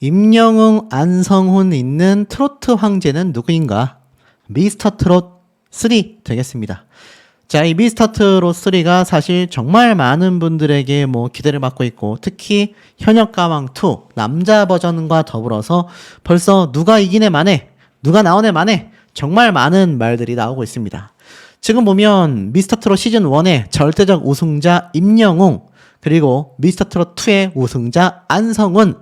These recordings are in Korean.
임영웅, 안성훈 있는 트로트 황제는 누구인가? 미스터 트롯 3 되겠습니다. 자, 이 미스터 트롯 3가 사실 정말 많은 분들에게 기대를 받고 있고, 특히 현역가왕 2 남자 버전과 더불어서 벌써 누가 이기네 마네, 누가 나오네 마네, 정말 많은 말들이 나오고 있습니다. 지금 보면 미스터 트롯 시즌 1의 절대적 우승자 임영웅, 그리고 미스터 트롯 2의 우승자 안성훈,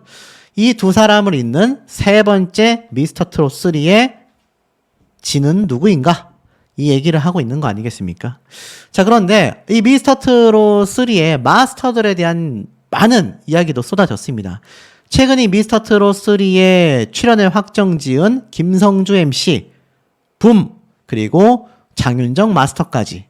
이 두 사람을 잇는 세 번째 미스터 트롯 3의 진은 누구인가? 이 얘기를 하고 있는 거 아니겠습니까? 자, 그런데 이 미스터 트롯 3의 마스터들에 대한 많은 이야기도 쏟아졌습니다. 최근 이 미스터 트롯 3의 출연을 확정 지은 김성주 MC, 붐, 그리고 장윤정 마스터까지.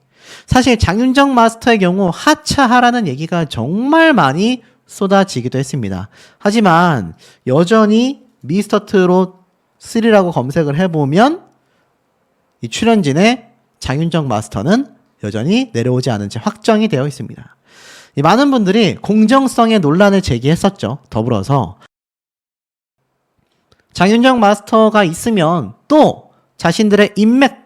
사실 장윤정 마스터의 경우 하차하라는 얘기가 정말 많이 쏟아지기도 했습니다. 하지만 여전히 미스터 트롯 3라고 검색을 해보면 이 출연진의 장윤정 마스터는 여전히 내려오지 않은 채 확정이 되어 있습니다. 많은 분들이 공정성의 논란을 제기했었죠. 더불어서 장윤정 마스터가 있으면 또 자신들의 인맥,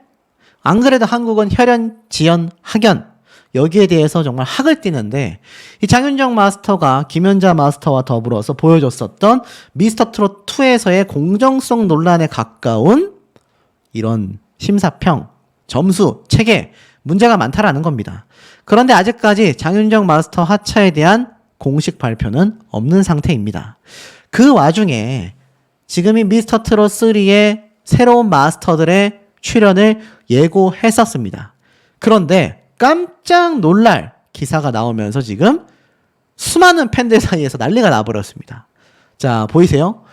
안 그래도 한국은 혈연, 지연, 학연, 여기에 대해서 정말 학을 띠는데, 이 장윤정 마스터가 김연자 마스터와 더불어서 보여줬었던 미스터 트롯 2에서의 공정성 논란에 가까운 이런 심사평, 점수, 체계, 문제가 많다라는 겁니다. 그런데 아직까지 장윤정 마스터 하차에 대한 공식 발표는 없는 상태입니다. 그 와중에 지금 이 미스터 트롯 3의 새로운 마스터들의 출연을 예고했었습니다. 그런데 깜짝 놀랄 기사가 나오면서 지금 수많은 팬들 사이에서 난리가 나버렸습니다. 자, 보이세요?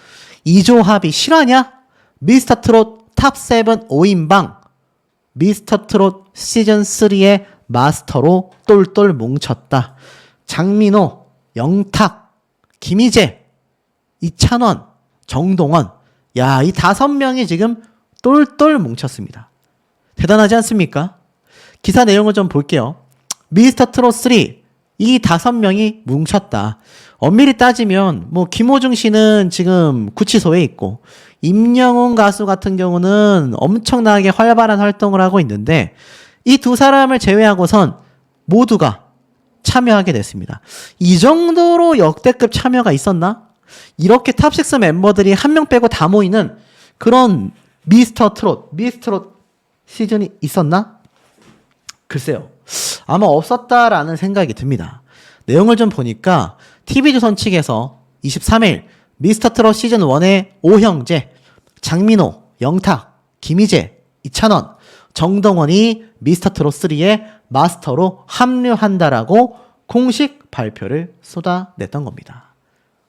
이조합이 실화냐? 미스터 트롯 탑7 5인방 미스터 트롯 시즌 3의 마스터로 똘똘 뭉쳤다. 장민호, 영탁, 김희재, 이찬원, 정동원, 야, 이 5명이 지금 똘똘 뭉쳤습니다. 대단하지 않습니까? 기사 내용을 좀 볼게요. 미스터 트롯 3, 이 5명이 뭉쳤다. 엄밀히 따지면 김호중 씨는 지금 구치소에 있고, 임영웅 가수 같은 경우는 엄청나게 활발한 활동을 하고 있는데, 이 두 사람을 제외하고선 모두가 참여하게 됐습니다. 이 정도로 역대급 참여가 있었나? 이렇게 탑6 멤버들이 한 명 빼고 다 모이는 그런 미스터 트롯 시즌이 있었나? 글쎄요. 아마 없었다라는 생각이 듭니다. 내용을 좀 보니까 TV조선 측에서 23일 미스터 트롯 시즌 1의 5형제 장민호, 영탁, 김희재, 이찬원, 정동원이 미스터 트롯 3의 마스터로 합류한다라고 공식 발표를 쏟아냈던 겁니다.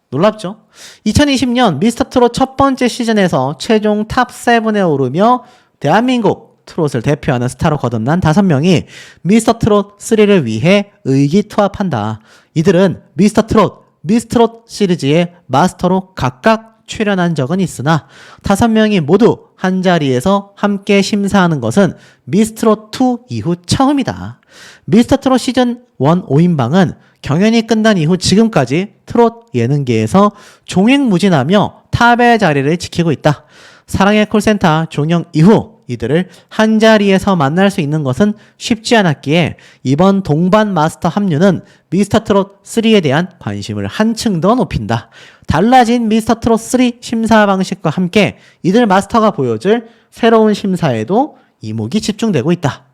놀랍죠? 2020년 미스터 트롯 첫 번째 시즌에서 최종 탑7에 오르며 대한민국 트롯을 대표하는 스타로 거듭난 5명이 미스터 트롯 3를 위해 의기투합한다. 이들은 미스터 트롯 시리즈의 마스터로 각각 출연한 적은 있으나 5명이 모두 한자리에서 함께 심사하는 것은 미스트롯 2 이후 처음이다. 미스터 트롯 시즌 1 5인방은 경연이 끝난 이후 지금까지 트롯 예능계에서 종횡무진하며 탑의 자리를 지키고 있다. 사랑의 콜센터 종영 이후 이들을 한자리에서 만날 수 있는 것은 쉽지 않았기에 이번 동반 마스터 합류는 미스터 트롯 3에 대한 관심을 한층 더 높인다. 달라진 미스터 트롯 3 심사 방식과 함께 이들 마스터가 보여줄 새로운 심사에도 이목이 집중되고 있다.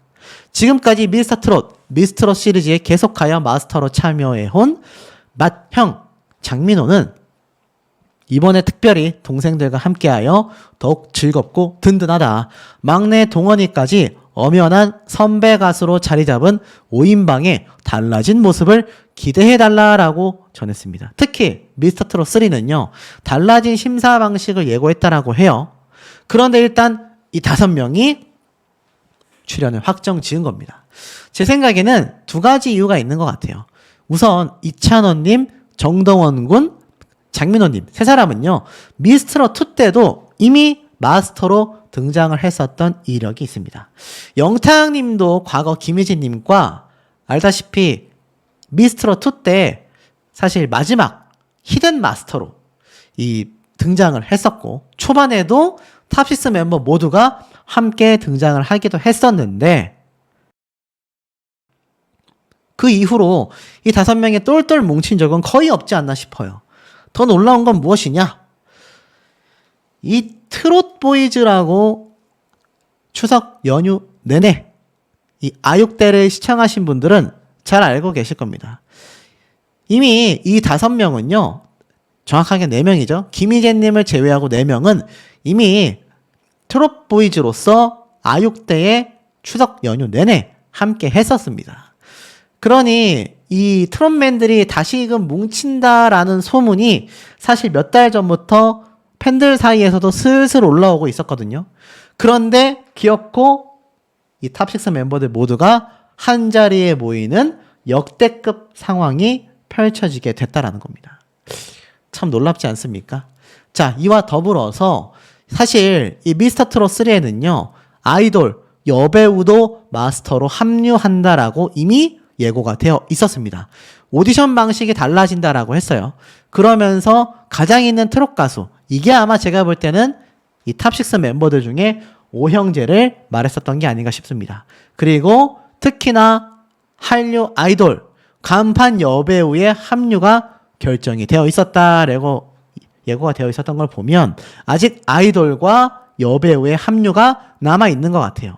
지금까지 미스트롯 시리즈에 계속하여 마스터로 참여해온 맏형 장민호는 이번에 특별히 동생들과 함께하여 더욱 즐겁고 든든하다. 막내 동원이까지 엄연한 선배 가수로 자리 잡은 5인방의 달라진 모습을 기대해달라라고 전했습니다. 특히 미스터 트롯 3는요, 달라진 심사 방식을 예고했다라고 해요. 그런데 일단 이 5명이 출연을 확정 지은 겁니다. 제 생각에는 2가지 이유가 있는 것 같아요. 우선 이찬원님, 정동원 군, 장민호님 세 사람은요, 미스트롯 2 때도 이미 마스터로 등장을 했었던 이력이 있습니다. 영탁님도 과거 김희진님과 알다시피 미스트롯 2 때 사실 마지막 히든 마스터로 이 등장을 했었고 초반에도 탑6 멤버 모두가 함께 등장을 하기도 했었는데 그 이후로 이 5명이 똘똘 뭉친 적은 거의 없지 않나 싶어요. 더 놀라운 건 무엇이냐? 이 트롯보이즈라고 추석 연휴 내내 이 아육대를 시청하신 분들은 잘 알고 계실 겁니다. 이미 이 5명은요, 정확하게 4명이죠. 김희재님을 제외하고 4명은 이미 트롯보이즈로서 아육대의 추석 연휴 내내 함께 했었습니다. 그러니 이 트롯맨들이 다시금 뭉친다라는 소문이 사실 몇 달 전부터 팬들 사이에서도 슬슬 올라오고 있었거든요. 그런데 기어코 이 탑6 멤버들 모두가 한 자리에 모이는 역대급 상황이 펼쳐지게 됐다라는 겁니다. 참 놀랍지 않습니까? 자, 이와 더불어서 사실 이 미스터트롯 3에는요, 아이돌, 여배우도 마스터로 합류한다라고 이미 예고가 되어 있었습니다. 오디션 방식이 달라진다라고 했어요. 그러면서 가장 있는 트롯 가수, 이게 아마 제가 볼 때는 이 탑6 멤버들 중에 오형제를 말했었던 게 아닌가 싶습니다. 그리고 특히나 한류 아이돌, 간판 여배우의 합류가 결정이 되어 있었다라고 예고가 되어 있었던 걸 보면 아직 아이돌과 여배우의 합류가 남아있는 것 같아요.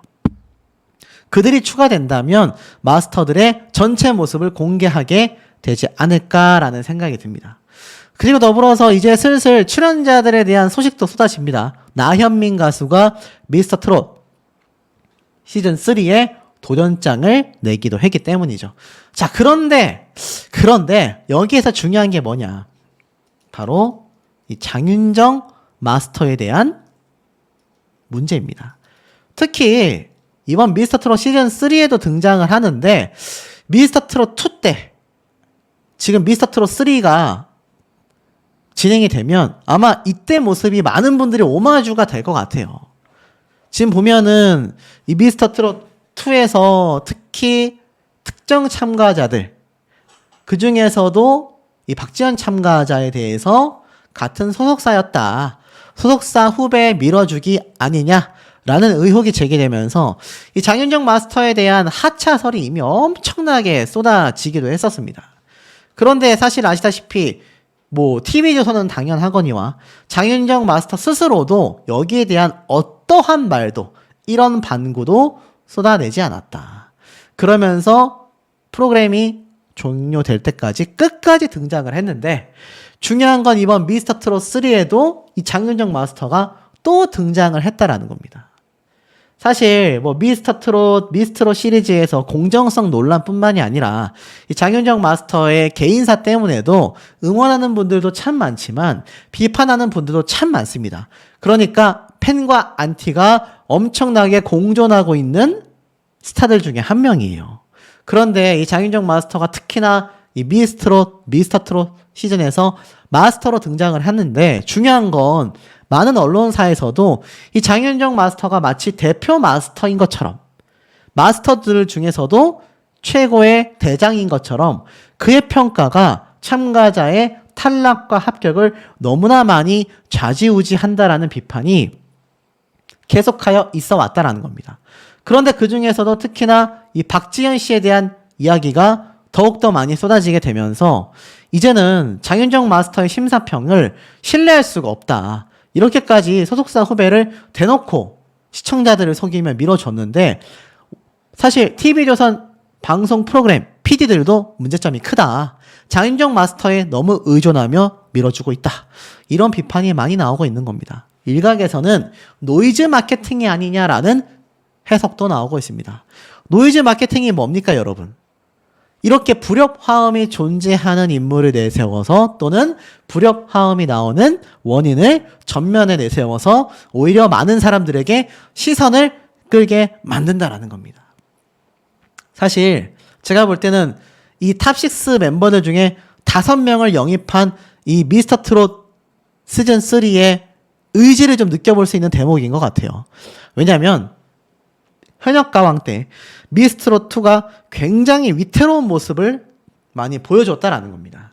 그들이 추가된다면 마스터들의 전체 모습을 공개하게 되지 않을까라는 생각이 듭니다. 그리고 더불어서 이제 슬슬 출연자들에 대한 소식도 쏟아집니다. 나현민 가수가 미스터트롯 시즌3에 도전장을 내기도 했기 때문이죠. 자, 그런데 여기에서 중요한 게 뭐냐? 바로 이 장윤정 마스터에 대한 문제입니다. 특히 이번 미스터트롯 시즌3에도 등장을 하는데 미스터트롯2 때 지금 미스터트롯3가 진행이 되면 아마 이때 모습이 많은 분들이 오마주가 될 것 같아요. 지금 보면은 이 미스터트롯2에서 특히 특정 참가자들, 그 중에서도 이 박지현 참가자에 대해서 같은 소속사였다, 소속사 후배 밀어주기 아니냐라는 의혹이 제기되면서 이 장윤정 마스터에 대한 하차설이 이미 엄청나게 쏟아지기도 했었습니다. 그런데 사실 아시다시피 TV조선은 당연하거니와 장윤정 마스터 스스로도 여기에 대한 어떠한 말도, 이런 반구도 쏟아내지 않았다. 그러면서 프로그램이 종료될 때까지 끝까지 등장을 했는데 중요한 건 이번 미스터트롯 3에도 이 장윤정 마스터가 또 등장을 했다라는 겁니다. 사실 미스터트롯 시리즈에서 공정성 논란뿐만이 아니라 이 장윤정 마스터의 개인사 때문에도 응원하는 분들도 참 많지만 비판하는 분들도 참 많습니다. 그러니까 팬과 안티가 엄청나게 공존하고 있는 스타들 중에 한 명이에요. 그런데 이 장윤정 마스터가 특히나 이 미스터트롯 시즌에서 마스터로 등장을 했는데 중요한 건 많은 언론사에서도 이 장윤정 마스터가 마치 대표 마스터인 것처럼, 마스터들 중에서도 최고의 대장인 것처럼 그의 평가가 참가자의 탈락과 합격을 너무나 많이 좌지우지한다라는 비판이 계속하여 있어 왔다라는 겁니다. 그런데 그 중에서도 특히나 이 박지현 씨에 대한 이야기가 더욱더 많이 쏟아지게 되면서 이제는 장윤정 마스터의 심사평을 신뢰할 수가 없다, 이렇게까지 소속사 후배를 대놓고 시청자들을 속이며 밀어줬는데 사실 TV조선 방송 프로그램 PD들도 문제점이 크다, 장윤정 마스터에 너무 의존하며 밀어주고 있다, 이런 비판이 많이 나오고 있는 겁니다. 일각에서는 노이즈 마케팅이 아니냐라는 해석도 나오고 있습니다. 노이즈 마케팅이 뭡니까, 여러분? 이렇게 불협화음이 존재하는 인물을 내세워서 또는 불협화음이 나오는 원인을 전면에 내세워서 오히려 많은 사람들에게 시선을 끌게 만든다라는 겁니다. 사실 제가 볼 때는 이 탑6 멤버들 중에 5명을 영입한 이 미스터트롯 시즌3의 의지를 좀 느껴볼 수 있는 대목인 것 같아요. 왜냐하면 현역가왕 때 미스터트롯2가 굉장히 위태로운 모습을 많이 보여줬다라는 겁니다.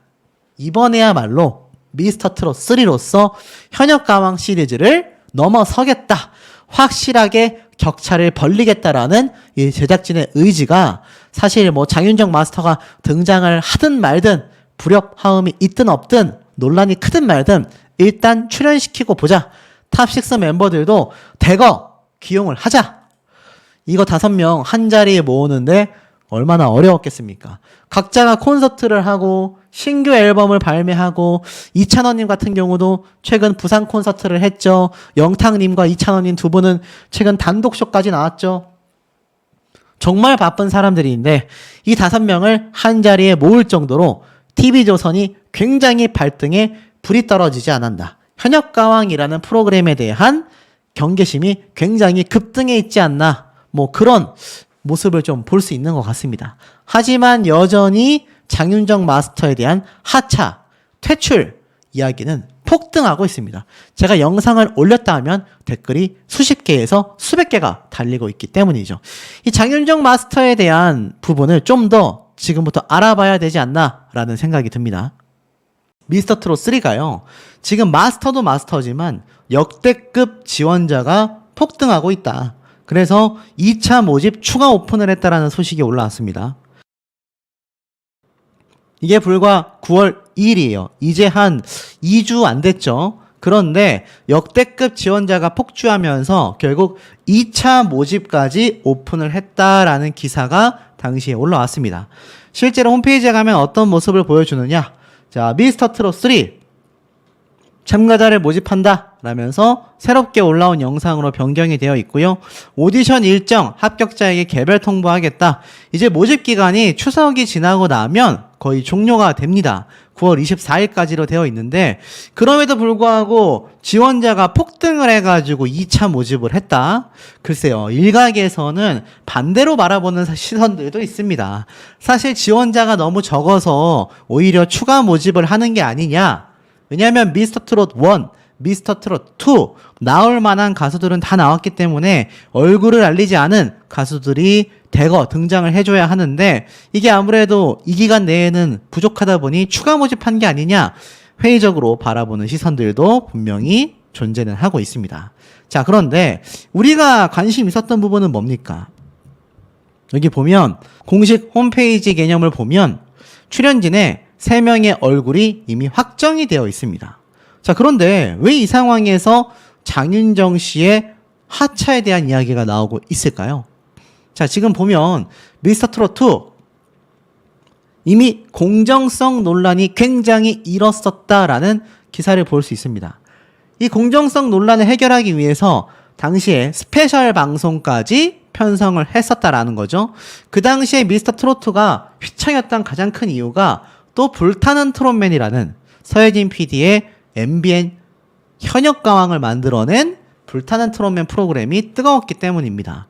이번에야말로 미스터 트롯 3로서 현역가왕 시리즈를 넘어서겠다. 확실하게 격차를 벌리겠다라는 이 제작진의 의지가 사실 뭐 장윤정 마스터가 등장을 하든 말든 불협화음이 있든 없든 논란이 크든 말든 일단 출연시키고 보자. 탑6 멤버들도 대거 기용을 하자. 이거 5명 한 자리에 모으는데 얼마나 어려웠겠습니까? 각자가 콘서트를 하고 신규 앨범을 발매하고 이찬원님 같은 경우도 최근 부산 콘서트를 했죠. 영탁님과 이찬원님 두 분은 최근 단독쇼까지 나왔죠. 정말 바쁜 사람들인데 이 5명을 한 자리에 모을 정도로 TV조선이 굉장히 발등에 불이 떨어지지 않았나. 현역가왕이라는 프로그램에 대한 경계심이 굉장히 급등해 있지 않나. 뭐 그런 모습을 좀 볼 수 있는 것 같습니다. 하지만 여전히 장윤정 마스터에 대한 하차, 퇴출 이야기는 폭등하고 있습니다. 제가 영상을 올렸다 하면 댓글이 수십 개에서 수백 개가 달리고 있기 때문이죠. 이 장윤정 마스터에 대한 부분을 좀 더 지금부터 알아봐야 되지 않나라는 생각이 듭니다. 미스터 트롯 3가요. 지금 마스터도 마스터지만 역대급 지원자가 폭등하고 있다. 그래서 2차 모집 추가 오픈을 했다라는 소식이 올라왔습니다. 이게 불과 9월 2일이에요. 이제 한 2주 안 됐죠. 그런데 역대급 지원자가 폭주하면서 결국 2차 모집까지 오픈을 했다라는 기사가 당시에 올라왔습니다. 실제로 홈페이지에 가면 어떤 모습을 보여주느냐. 자, 미스터 트롯 3 참가자를 모집한다 라면서 새롭게 올라온 영상으로 변경이 되어 있고요. 오디션 일정 합격자에게 개별 통보하겠다. 이제 모집 기간이 추석이 지나고 나면 거의 종료가 됩니다. 9월 24일까지로 되어 있는데 그럼에도 불구하고 지원자가 폭등을 해가지고 2차 모집을 했다. 글쎄요. 일각에서는 반대로 바라보는 시선들도 있습니다. 사실 지원자가 너무 적어서 오히려 추가 모집을 하는 게 아니냐. 왜냐하면 미스터 트롯 1, 미스터 트롯 2 나올 만한 가수들은 다 나왔기 때문에 얼굴을 알리지 않은 가수들이 대거 등장을 해줘야 하는데 이게 아무래도 이 기간 내에는 부족하다 보니 추가 모집한 게 아니냐 회의적으로 바라보는 시선들도 분명히 존재는 하고 있습니다. 자, 그런데 우리가 관심 있었던 부분은 뭡니까? 여기 보면 공식 홈페이지 개념을 보면 출연진의 3명의 얼굴이 이미 확정이 되어 있습니다. 자, 그런데 왜 이 상황에서 장윤정 씨의 하차에 대한 이야기가 나오고 있을까요? 자, 지금 보면 미스터 트롯 2 이미 공정성 논란이 굉장히 일었었다라는 기사를 볼 수 있습니다. 이 공정성 논란을 해결하기 위해서 당시에 스페셜 방송까지 편성을 했었다라는 거죠. 그 당시에 미스터 트롯 2가 휘청였던 가장 큰 이유가 또 불타는 트롯맨이라는 서혜진 PD의 MBN 현역가왕을 만들어낸 불타는 트롯맨 프로그램이 뜨거웠기 때문입니다.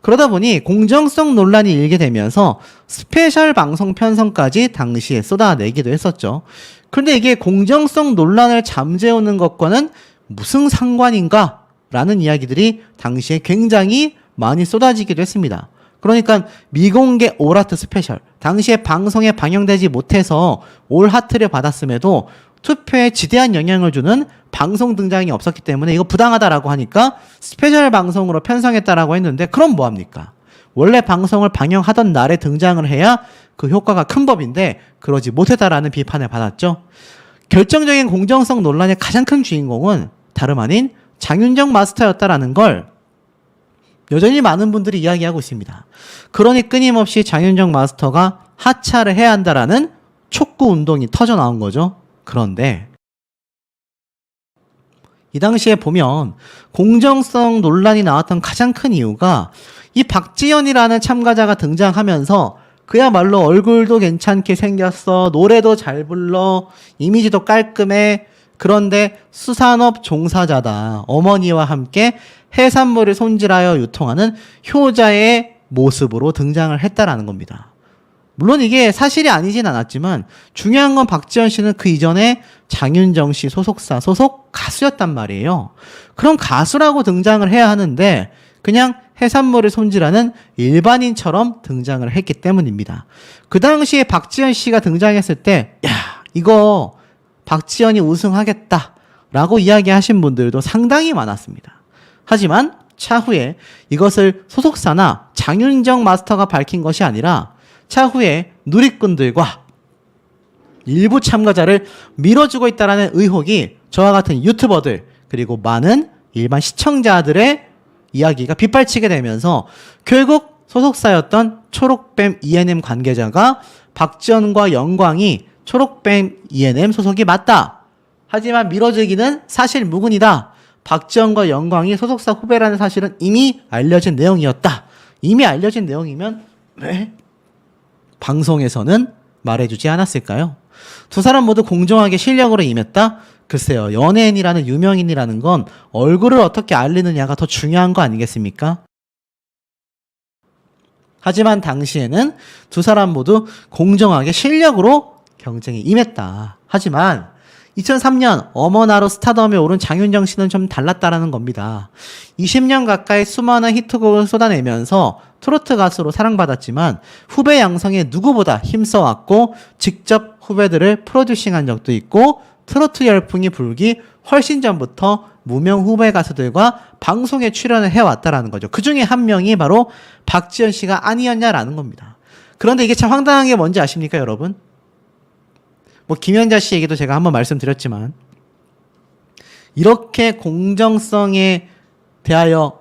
그러다 보니 공정성 논란이 일게 되면서 스페셜 방송 편성까지 당시에 쏟아내기도 했었죠. 그런데 이게 공정성 논란을 잠재우는 것과는 무슨 상관인가? 라는 이야기들이 당시에 굉장히 많이 쏟아지기도 했습니다. 그러니까 미공개 올하트 스페셜, 당시에 방송에 방영되지 못해서 올하트를 받았음에도 투표에 지대한 영향을 주는 방송 등장이 없었기 때문에 이거 부당하다라고 하니까 스페셜 방송으로 편성했다라고 했는데 그럼 뭐합니까? 원래 방송을 방영하던 날에 등장을 해야 그 효과가 큰 법인데 그러지 못했다라는 비판을 받았죠. 결정적인 공정성 논란의 가장 큰 주인공은 다름 아닌 장윤정 마스터였다라는 걸 여전히 많은 분들이 이야기하고 있습니다. 그러니 끊임없이 장윤정 마스터가 하차를 해야 한다라는 촉구 운동이 터져 나온 거죠. 그런데 이 당시에 보면 공정성 논란이 나왔던 가장 큰 이유가 이 박지현이라는 참가자가 등장하면서 그야말로 얼굴도 괜찮게 생겼어, 노래도 잘 불러, 이미지도 깔끔해. 그런데 수산업 종사자다. 어머니와 함께 해산물을 손질하여 유통하는 효자의 모습으로 등장을 했다라는 겁니다. 물론 이게 사실이 아니진 않았지만 중요한 건 박지현 씨는 그 이전에 장윤정 씨 소속사 소속 가수였단 말이에요. 그럼 가수라고 등장을 해야 하는데 그냥 해산물을 손질하는 일반인처럼 등장을 했기 때문입니다. 그 당시에 박지현 씨가 등장했을 때 야, 이거 박지현이 우승하겠다라고 이야기하신 분들도 상당히 많았습니다. 하지만 차후에 이것을 소속사나 장윤정 마스터가 밝힌 것이 아니라 차후에 누리꾼들과 일부 참가자를 밀어주고 있다는 의혹이 저와 같은 유튜버들 그리고 많은 일반 시청자들의 이야기가 빗발치게 되면서 결국 소속사였던 초록뱀 ENM 관계자가 박지현과 영광이 초록뱀 ENM 소속이 맞다. 하지만 밀어주기는 사실 무근이다. 박지현과 영광이 소속사 후배라는 사실은 이미 알려진 내용이었다. 이미 알려진 내용이면 왜 방송에서는 말해주지 않았을까요? 두 사람 모두 공정하게 실력으로 임했다? 글쎄요. 연예인이라는 유명인이라는 건 얼굴을 어떻게 알리느냐가 더 중요한 거 아니겠습니까? 하지만 당시에는 두 사람 모두 공정하게 실력으로 경쟁에 임했다. 하지만 2003년 어머나로 스타덤에 오른 장윤정 씨는 좀 달랐다라는 겁니다. 20년 가까이 수많은 히트곡을 쏟아내면서 트로트 가수로 사랑받았지만 후배 양성에 누구보다 힘써왔고 직접 후배들을 프로듀싱한 적도 있고 트로트 열풍이 불기 훨씬 전부터 무명 후배 가수들과 방송에 출연을 해왔다라는 거죠. 그 중에 한 명이 바로 박지현 씨가 아니었냐라는 겁니다. 그런데 이게 참 황당한 게 뭔지 아십니까, 여러분? 뭐 김연자 씨 얘기도 제가 한번 말씀드렸지만 이렇게 공정성에 대하여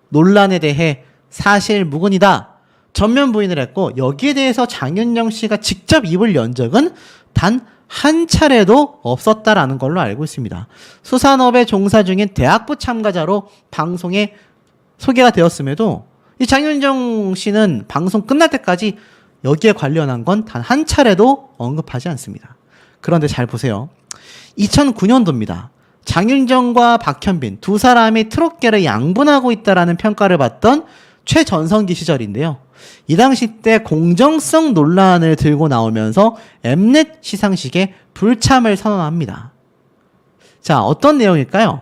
논란에 대해 사실 무근이다 전면 부인을 했고 여기에 대해서 장윤정 씨가 직접 입을 연 적은 단 한 차례도 없었다라는 걸로 알고 있습니다. 수산업에 종사 중인 대학부 참가자로 방송에 소개가 되었음에도 이 장윤정 씨는 방송 끝날 때까지 여기에 관련한 건 단 한 차례도 언급하지 않습니다. 그런데 잘 보세요. 2009년도입니다. 장윤정과 박현빈 두 사람이 트롯계를 양분하고 있다라는 평가를 받던 최전성기 시절인데요. 이 당시 때 공정성 논란을 들고 나오면서 엠넷 시상식에 불참을 선언합니다. 자, 어떤 내용일까요?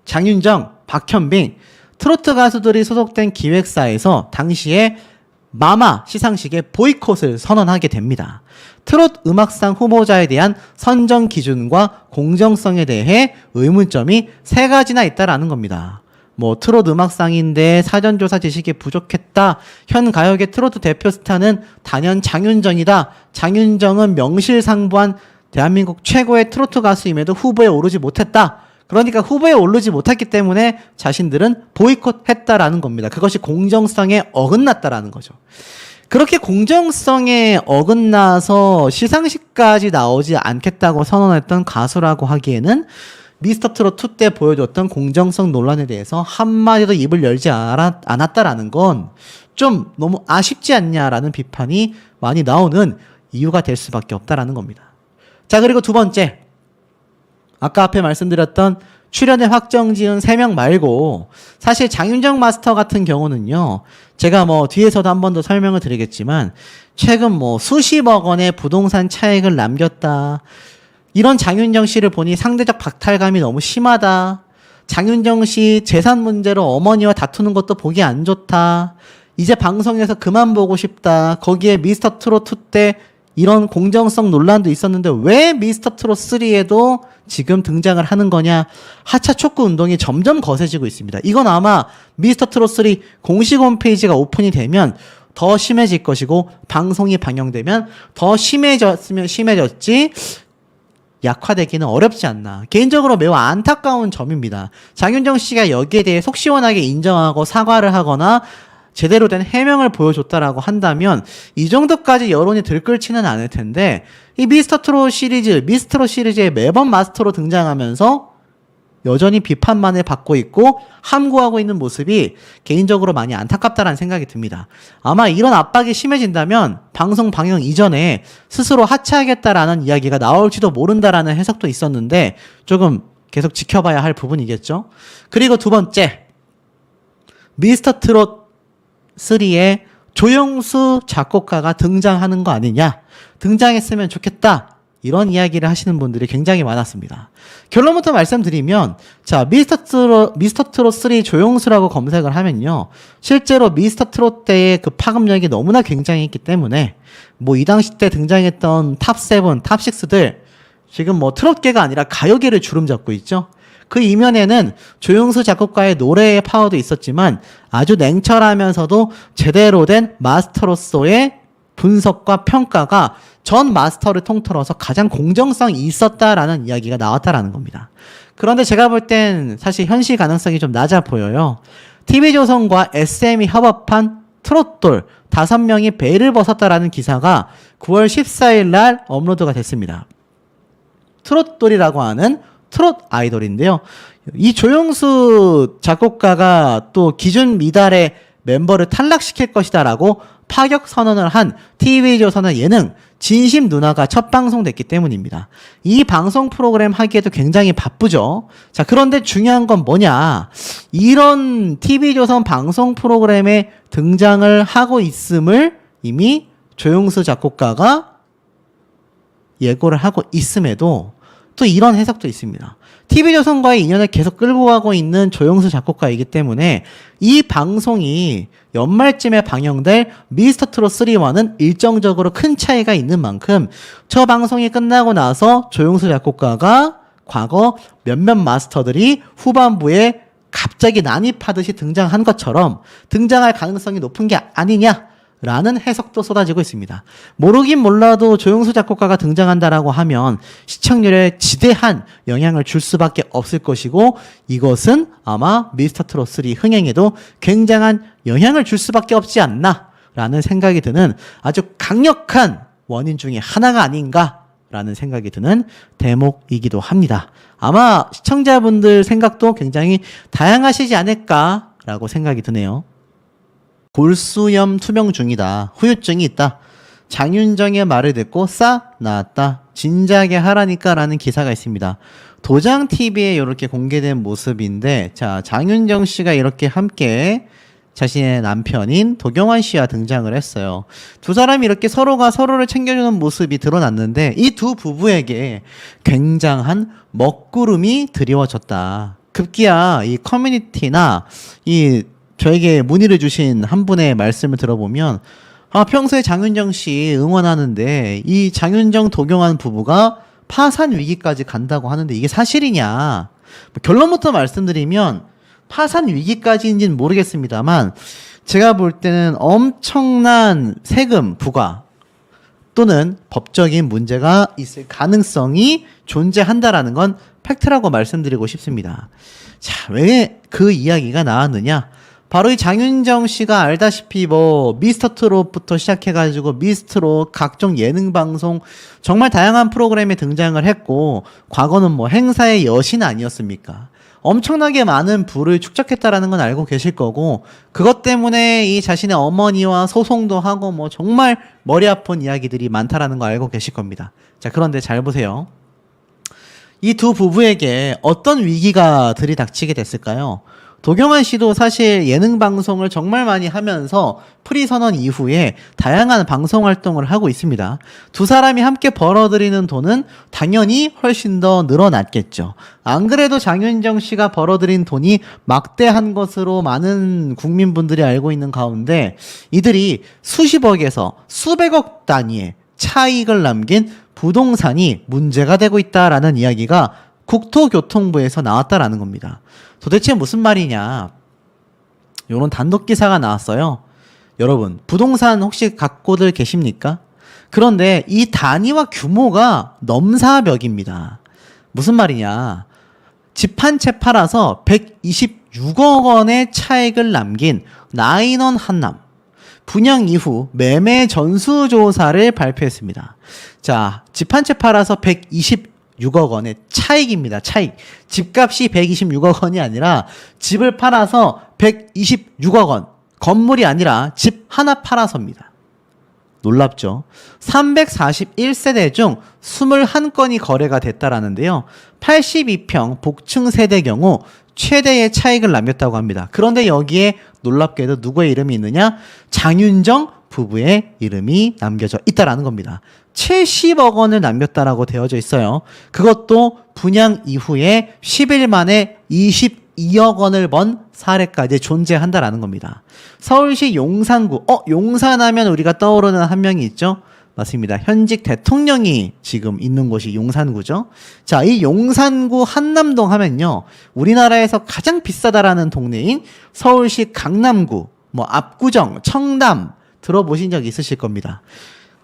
장윤정, 박현빈, 트로트 가수들이 소속된 기획사에서 당시에 마마 시상식에 보이콧을 선언하게 됩니다. 트롯 음악상 후보자에 대한 선정 기준과 공정성에 대해 의문점이 3가지나 있다라는 겁니다. 뭐 트롯 음악상인데 사전조사 지식이 부족했다. 현 가요계 트로트 대표 스타는 단연 장윤정이다. 장윤정은 명실상부한 대한민국 최고의 트로트 가수임에도 후보에 오르지 못했다. 그러니까 후보에 오르지 못했기 때문에 자신들은 보이콧했다라는 겁니다. 그것이 공정성에 어긋났다라는 거죠. 그렇게 공정성에 어긋나서 시상식까지 나오지 않겠다고 선언했던 가수라고 하기에는 미스터트롯 2 때 보여줬던 공정성 논란에 대해서 한마디도 입을 열지 않았다라는 건 좀 너무 아쉽지 않냐라는 비판이 많이 나오는 이유가 될 수밖에 없다라는 겁니다. 자, 그리고 두 번째. 아까 앞에 말씀드렸던 출연에 확정 지은 3명 말고 사실 장윤정 마스터 같은 경우는요. 제가 뭐 뒤에서도 한 번 더 설명을 드리겠지만 최근 뭐 수십억 원의 부동산 차익을 남겼다. 이런 장윤정 씨를 보니 상대적 박탈감이 너무 심하다. 장윤정 씨 재산 문제로 어머니와 다투는 것도 보기 안 좋다. 이제 방송에서 그만 보고 싶다. 거기에 미스터 트롯 2 때 이런 공정성 논란도 있었는데 왜 미스터 트롯 3에도 지금 등장을 하는 거냐. 하차 촉구 운동이 점점 거세지고 있습니다. 이건 아마 미스터 트롯 3 공식 홈페이지가 오픈이 되면 더 심해질 것이고 방송이 방영되면 더 심해졌으면 심해졌지 약화되기는 어렵지 않나. 개인적으로 매우 안타까운 점입니다. 장윤정 씨가 여기에 대해 속 시원하게 인정하고 사과를 하거나 제대로 된 해명을 보여줬다라고 한다면 이 정도까지 여론이 들끓지는 않을 텐데 이 미스터트롯 시리즈에 매번 마스터로 등장하면서 여전히 비판만을 받고 있고 함구하고 있는 모습이 개인적으로 많이 안타깝다라는 생각이 듭니다. 아마 이런 압박이 심해진다면 방송 방영 이전에 스스로 하차하겠다라는 이야기가 나올지도 모른다라는 해석도 있었는데 조금 계속 지켜봐야 할 부분이겠죠. 그리고 두 번째, 미스터트롯 3에 조영수 작곡가가 등장하는 거 아니냐, 등장했으면 좋겠다, 이런 이야기를 하시는 분들이 굉장히 많았습니다. 결론부터 말씀드리면, 자, 미스터트롯 3 조영수라고 검색을 하면요, 실제로 미스터트롯 때의 그 파급력이 너무나 굉장했기 때문에 뭐 이 당시 때 등장했던 탑7, 탑6들 지금 뭐 트롯계가 아니라 가요계를 주름잡고 있죠. 그 이면에는 조용수 작곡가의 노래의 파워도 있었지만 아주 냉철하면서도 제대로 된 마스터로서의 분석과 평가가 전 마스터를 통틀어서 가장 공정성이 있었다라는 이야기가 나왔다라는 겁니다. 그런데 제가 볼 땐 사실 현실 가능성이 좀 낮아 보여요. TV조선과 SM이 협업한 트롯돌 5명이 베일을 벗었다라는 기사가 9월 14일 날 업로드가 됐습니다. 트롯돌이라고 하는 트롯 아이돌인데요. 이 조용수 작곡가가 또 기준 미달의 멤버를 탈락시킬 것이다라고 파격 선언을 한 TV조선의 예능 진심 누나가 첫 방송됐기 때문입니다. 이 방송 프로그램 하기에도 굉장히 바쁘죠. 자, 그런데 중요한 건 뭐냐? 이런 TV조선 방송 프로그램에 등장을 하고 있음을 이미 조용수 작곡가가 예고를 하고 있음에도 또 이런 해석도 있습니다. TV조선과의 인연을 계속 끌고 가고 있는 조용수 작곡가이기 때문에 이 방송이 연말쯤에 방영될 미스터트롯 3와는 일정적으로 큰 차이가 있는 만큼 저 방송이 끝나고 나서 조용수 작곡가가 과거 몇몇 마스터들이 후반부에 갑자기 난입하듯이 등장한 것처럼 등장할 가능성이 높은 게 아니냐라는 해석도 쏟아지고 있습니다. 모르긴 몰라도 조용수 작곡가가 등장한다라고 하면 시청률에 지대한 영향을 줄 수밖에 없을 것이고 이것은 아마 미스터트롯 3 흥행에도 굉장한 영향을 줄 수밖에 없지 않나라는 생각이 드는 아주 강력한 원인 중에 하나가 아닌가라는 생각이 드는 대목이기도 합니다. 아마 시청자분들 생각도 굉장히 다양하시지 않을까라고 생각이 드네요. 골수염 투병 중이다. 후유증이 있다. 장윤정의 말을 듣고 싸 나왔다. 진작에 하라니까 라는 기사가 있습니다. 도장TV에 이렇게 공개된 모습인데, 자, 장윤정 씨가 이렇게 함께 자신의 남편인 도경환 씨와 등장을 했어요. 두 사람이 이렇게 서로가 서로를 챙겨주는 모습이 드러났는데 이 두 부부에게 굉장한 먹구름이 드리워졌다. 급기야 이 커뮤니티나 이 저에게 문의를 주신 한 분의 말씀을 들어보면 평소에 장윤정 씨 응원하는데 이 장윤정 도경환 부부가 파산 위기까지 간다고 하는데 이게 사실이냐. 결론부터 말씀드리면 파산 위기까지인지는 모르겠습니다만 제가 볼 때는 엄청난 세금 부과 또는 법적인 문제가 있을 가능성이 존재한다라는 건 팩트라고 말씀드리고 싶습니다. 자, 왜 그 이야기가 나왔느냐? 바로 이 장윤정 씨가 알다시피 뭐 미스터트롯부터 시작해가지고 미스트롯 각종 예능 방송 정말 다양한 프로그램에 등장을 했고 과거는 뭐 행사의 여신 아니었습니까? 엄청나게 많은 부를 축적했다라는 건 알고 계실 거고 그것 때문에 이 자신의 어머니와 소송도 하고 뭐 정말 머리 아픈 이야기들이 많다라는 거 알고 계실 겁니다. 자, 그런데 잘 보세요. 이 두 부부에게 어떤 위기가 들이닥치게 됐을까요? 도경환 씨도 사실 예능 방송을 정말 많이 하면서 프리 선언 이후에 다양한 방송 활동을 하고 있습니다. 두 사람이 함께 벌어들이는 돈은 당연히 훨씬 더 늘어났겠죠. 안 그래도 장윤정 씨가 벌어들인 돈이 막대한 것으로 많은 국민분들이 알고 있는 가운데 이들이 수십억에서 수백억 단위의 차익을 남긴 부동산이 문제가 되고 있다라는 이야기가 국토교통부에서 나왔다라는 겁니다. 도대체 무슨 말이냐? 요런 단독 기사가 나왔어요. 여러분, 부동산 혹시 갖고들 계십니까? 그런데 이 단위와 규모가 넘사벽입니다. 무슨 말이냐? 집 한 채 팔아서 126억 원의 차익을 남긴 나인원 한남. 분양 이후 매매 전수조사를 발표했습니다. 자, 집 한 채 팔아서 126억 원의 차익입니다. 차익. 집값이 126억 원이 아니라 집을 팔아서 126억 원. 건물이 아니라 집 하나 팔아서입니다. 놀랍죠? 341세대 중 21건이 거래가 됐다라는데요. 82평 복층 세대 경우 최대의 차익을 남겼다고 합니다. 그런데 여기에 놀랍게도 누구의 이름이 있느냐? 장윤정 부부의 이름이 남겨져 있다라는 겁니다. 70억 원을 남겼다라고 되어져 있어요. 그것도 분양 이후에 10일 만에 22억 원을 번 사례까지 존재한다라는 겁니다. 서울시 용산구, 용산하면 우리가 떠오르는 한 명이 있죠? 맞습니다. 현직 대통령이 지금 있는 곳이 용산구죠. 자, 이 용산구 한남동 하면요. 우리나라에서 가장 비싸다라는 동네인 서울시 강남구, 뭐 압구정, 청담 들어보신 적 있으실 겁니다.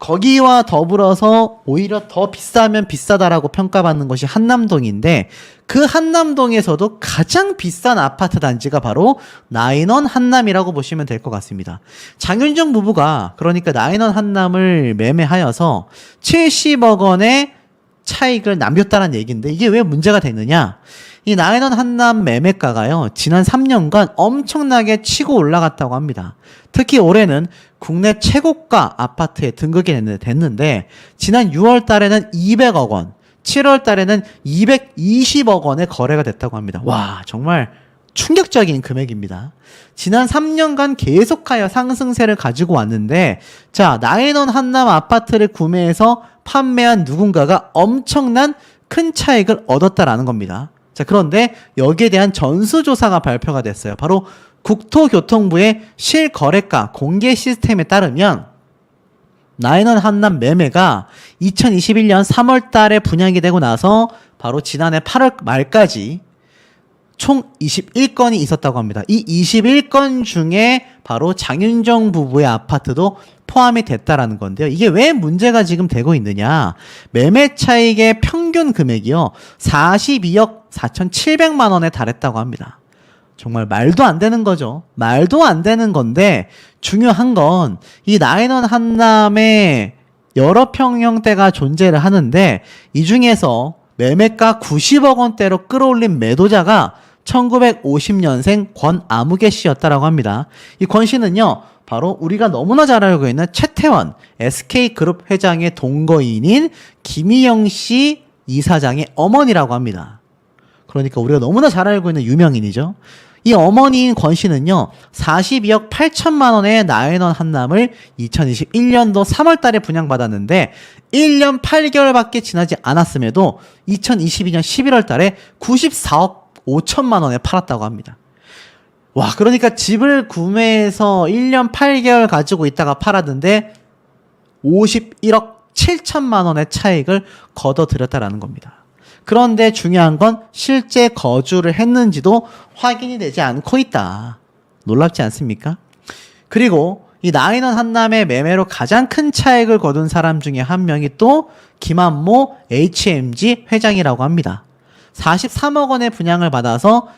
거기와 더불어서 오히려 더 비싸면 비싸다라고 평가받는 것이 한남동인데 그 한남동에서도 가장 비싼 아파트 단지가 바로 나인원 한남이라고 보시면 될 것 같습니다. 장윤정 부부가 그러니까 나인원 한남을 매매하여서 70억 원의 차익을 남겼다는 얘기인데 이게 왜 문제가 됐느냐? 이 나인원 한남 매매가가요 지난 3년간 엄청나게 치고 올라갔다고 합니다. 특히 올해는 국내 최고가 아파트에 등극이 됐는데 지난 6월 달에는 200억 원, 7월 달에는 220억 원의 거래가 됐다고 합니다. 와, 정말 충격적인 금액입니다. 지난 3년간 계속하여 상승세를 가지고 왔는데 자, 나인원 한남 아파트를 구매해서 판매한 누군가가 엄청난 큰 차익을 얻었다라는 겁니다. 자, 그런데 여기에 대한 전수조사가 발표가 됐어요. 바로 국토교통부의 실거래가 공개 시스템에 따르면 나인원 한남 매매가 2021년 3월 달에 분양이 되고 나서 바로 지난해 8월 말까지 총 21건이 있었다고 합니다. 이 21건 중에 바로 장윤정 부부의 아파트도 포함이 됐다라는 건데요. 이게 왜 문제가 지금 되고 있느냐. 매매 차익의 평균 금액이요. 42억 4,700만 원에 달했다고 합니다. 정말 말도 안 되는 거죠. 말도 안 되는 건데 중요한 건 이 나인원 한남에 여러 평형대가 존재를 하는데 이 중에서 매매가 90억 원대로 끌어올린 매도자가 1950년생 권아무개 씨였다라고 합니다. 이 권 씨는요, 바로 우리가 너무나 잘 알고 있는 최태원 SK그룹 회장의 동거인인 김희영 씨 이사장의 어머니라고 합니다. 그러니까 우리가 너무나 잘 알고 있는 유명인이죠. 이 어머니인 권 씨는요, 42억 8천만 원의 나인원 한남을 2021년도 3월 달에 분양받았는데 1년 8개월밖에 지나지 않았음에도 2022년 11월 달에 94억 5천만 원에 팔았다고 합니다. 와, 그러니까 집을 구매해서 1년 8개월 가지고 있다가 팔았는데 51억 7천만 원의 차익을 거둬들였다라는 겁니다. 그런데 중요한 건 실제 거주를 했는지도 확인이 되지 않고 있다. 놀랍지 않습니까? 그리고 이 나인원 한남의 매매로 가장 큰 차익을 거둔 사람 중에 한 명이 또 김한모 HMG 회장이라고 합니다. 43억 원의 분양을 받아서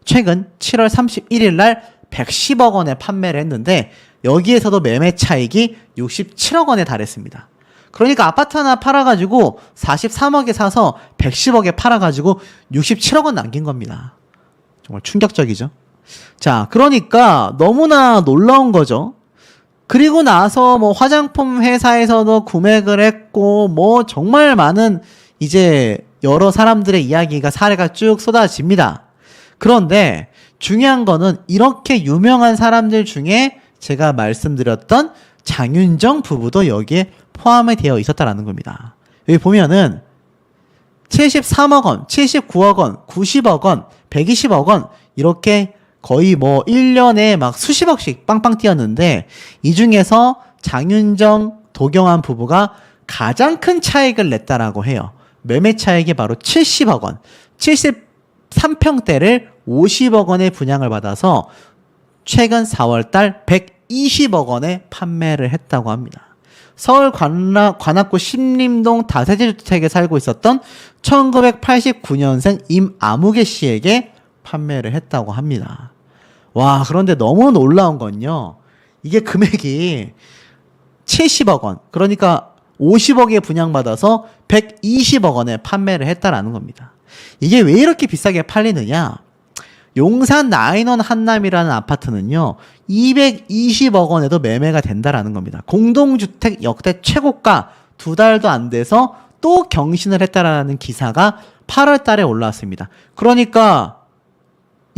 최근 7월 31일 날 110억 원에 판매를 했는데 여기에서도 매매 차익이 67억 원에 달했습니다. 그러니까 아파트 하나 팔아가지고 43억에 사서 110억에 팔아가지고 67억 원 남긴 겁니다. 정말 충격적이죠. 자, 그러니까 너무나 놀라운 거죠. 그리고 나서 뭐 화장품 회사에서도 구매를 했고 뭐 정말 많은 이제 여러 사람들의 이야기가 사례가 쭉 쏟아집니다. 그런데 중요한 거는 이렇게 유명한 사람들 중에 제가 말씀드렸던 장윤정 부부도 여기에 포함이 되어 있었다라는 겁니다. 여기 보면은 73억 원, 79억 원, 90억 원, 120억 원 이렇게 거의 뭐 1년에 막 수십억씩 빵빵 뛰었는데 이 중에서 장윤정, 도경환 부부가 가장 큰 차익을 냈다라고 해요. 매매 차익이 바로 70억 원, 73평대를 50억 원에 분양을 받아서 최근 4월달 120억 원에 판매를 했다고 합니다. 서울 관악구 신림동 다세대 주택에 살고 있었던 1989년생 임아무개 씨에게 판매를 했다고 합니다. 와, 그런데 너무 놀라운 건요. 이게 금액이 70억 원, 그러니까 50억에 분양받아서 120억 원에 판매를 했다라는 겁니다. 이게 왜 이렇게 비싸게 팔리느냐? 용산 나인원 한남이라는 아파트는요 220억 원에도 매매가 된다라는 겁니다. 공동주택 역대 최고가 2달도 안 돼서 또 경신을 했다라는 기사가 8월 달에 올라왔습니다. 그러니까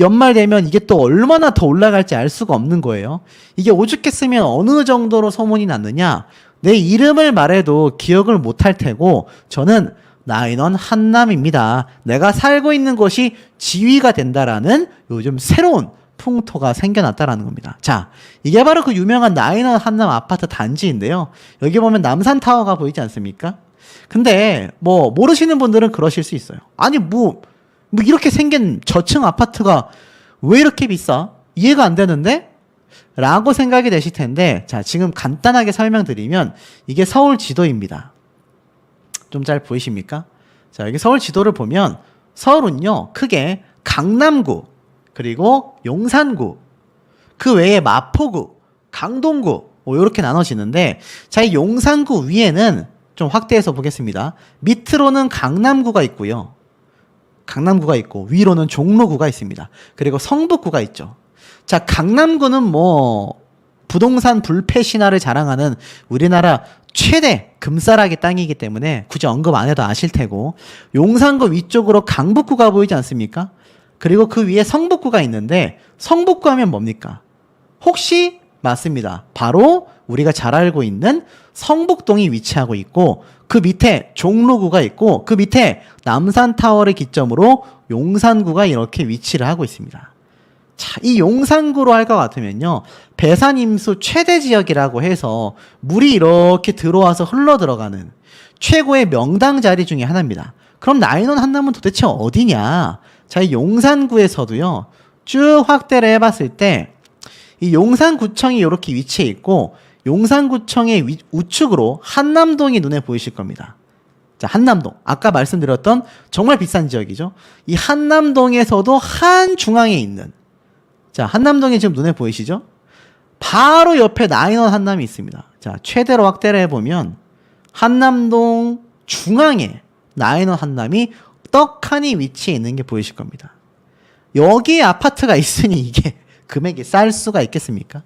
연말 되면 이게 또 얼마나 더 올라갈지 알 수가 없는 거예요. 이게 오죽했으면 어느 정도로 소문이 났느냐, 내 이름을 말해도 기억을 못할 테고 저는 나인원 한남입니다. 내가 살고 있는 곳이 지위가 된다라는 요즘 새로운 풍토가 생겨났다라는 겁니다. 자, 이게 바로 그 유명한 나인원 한남 아파트 단지인데요. 여기 보면 남산타워가 보이지 않습니까? 근데 뭐 모르시는 분들은 그러실 수 있어요. 아니 뭐 이렇게 생긴 저층 아파트가 왜 이렇게 비싸? 이해가 안 되는데? 라고 생각이 되실 텐데, 자, 지금 간단하게 설명드리면 이게 서울 지도입니다. 좀 잘 보이십니까? 자, 여기 서울 지도를 보면 서울은요, 크게 강남구, 그리고 용산구, 그 외에 마포구, 강동구, 뭐 이렇게 나눠지는데, 자, 이 용산구 위에는 좀 확대해서 보겠습니다. 밑으로는 강남구가 있고요. 강남구가 있고, 위로는 종로구가 있습니다. 그리고 성북구가 있죠. 자, 강남구는 뭐, 부동산 불패 신화를 자랑하는 우리나라 최대 금싸라기 땅이기 때문에 굳이 언급 안 해도 아실 테고, 용산구 위쪽으로 강북구가 보이지 않습니까? 그리고 그 위에 성북구가 있는데, 성북구 하면 뭡니까? 혹시 맞습니다. 바로 우리가 잘 알고 있는 성북동이 위치하고 있고, 그 밑에 종로구가 있고, 그 밑에 남산타워를 기점으로 용산구가 이렇게 위치를 하고 있습니다. 자, 이 용산구로 할 것 같으면요, 배산임수 최대 지역이라고 해서 물이 이렇게 들어와서 흘러 들어가는 최고의 명당 자리 중에 하나입니다. 그럼 나인원 한남은 도대체 어디냐? 자, 이 용산구에서도요, 쭉 확대를 해봤을 때, 이 용산구청이 이렇게 위치해 있고, 용산구청의 우측으로 한남동이 눈에 보이실 겁니다. 자, 한남동. 아까 말씀드렸던 정말 비싼 지역이죠. 이 한남동에서도 한중앙에 있는, 자, 한남동이 지금 눈에 보이시죠? 바로 옆에 나인원 한남이 있습니다. 자, 최대로 확대를 해보면 한남동 중앙에 나인원 한남이 떡하니 위치해 있는 게 보이실 겁니다. 여기에 아파트가 있으니 이게 금액이 쌀 수가 있겠습니까?